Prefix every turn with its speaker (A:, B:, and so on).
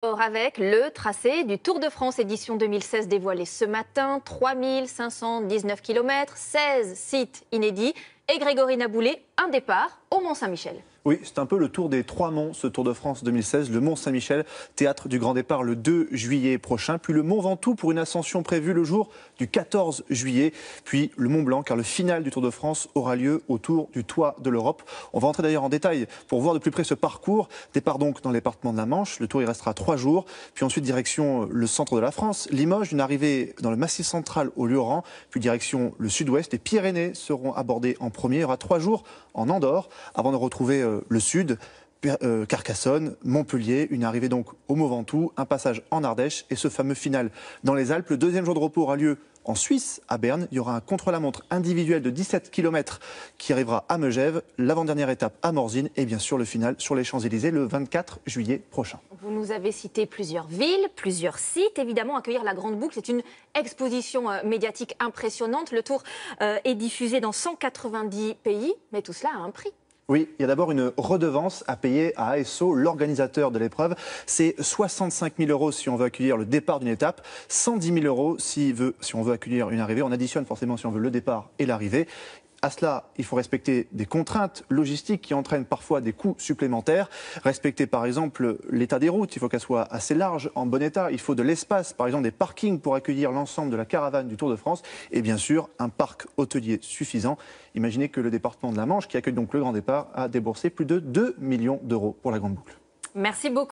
A: Avec le tracé du Tour de France édition 2016 dévoilé ce matin, 3519 km, 16 sites inédits et Grégory Naboulé, un départ au Mont-Saint-Michel.
B: Oui, c'est un peu le tour des trois monts, ce Tour de France 2016. Le Mont-Saint-Michel, théâtre du grand départ le 2 juillet prochain. Puis le Mont Ventoux pour une ascension prévue le jour du 14 juillet. Puis le Mont Blanc, car le final du Tour de France aura lieu autour du toit de l'Europe. On va entrer d'ailleurs en détail pour voir de plus près ce parcours. Départ donc dans le département de la Manche. Le Tour, il restera 3 jours. Puis ensuite, direction le centre de la France, Limoges, une arrivée dans le Massif central au Lioran. Puis direction le sud-ouest. Les Pyrénées seront abordées en premier. Il y aura 3 jours en Andorre avant de retrouver le sud, Carcassonne, Montpellier, une arrivée donc au Mont Ventoux, un passage en Ardèche et ce fameux final dans les Alpes. Le deuxième jour de repos aura lieu en Suisse, à Berne. Il y aura un contre-la-montre individuel de 17 km qui arrivera à Megève, l'avant-dernière étape à Morzine et bien sûr le final sur les Champs-Élysées le 24 juillet prochain.
A: Vous nous avez cité plusieurs villes, plusieurs sites. Évidemment, accueillir la Grande Boucle, c'est une exposition médiatique impressionnante. Le Tour est diffusé dans 190 pays, mais tout cela a un prix.
B: Oui, il y a d'abord une redevance à payer à ASO, l'organisateur de l'épreuve. C'est 65 000 € si on veut accueillir le départ d'une étape, 110 000 € si on veut accueillir une arrivée. On additionne forcément si on veut le départ et l'arrivée. À cela, il faut respecter des contraintes logistiques qui entraînent parfois des coûts supplémentaires. Respecter par exemple l'état des routes, il faut qu'elles soient assez larges, en bon état. Il faut de l'espace, par exemple des parkings pour accueillir l'ensemble de la caravane du Tour de France. Et bien sûr, un parc hôtelier suffisant. Imaginez que le département de la Manche, qui accueille donc le grand départ, a déboursé plus de 2 millions d'euros pour la Grande Boucle.
A: Merci beaucoup.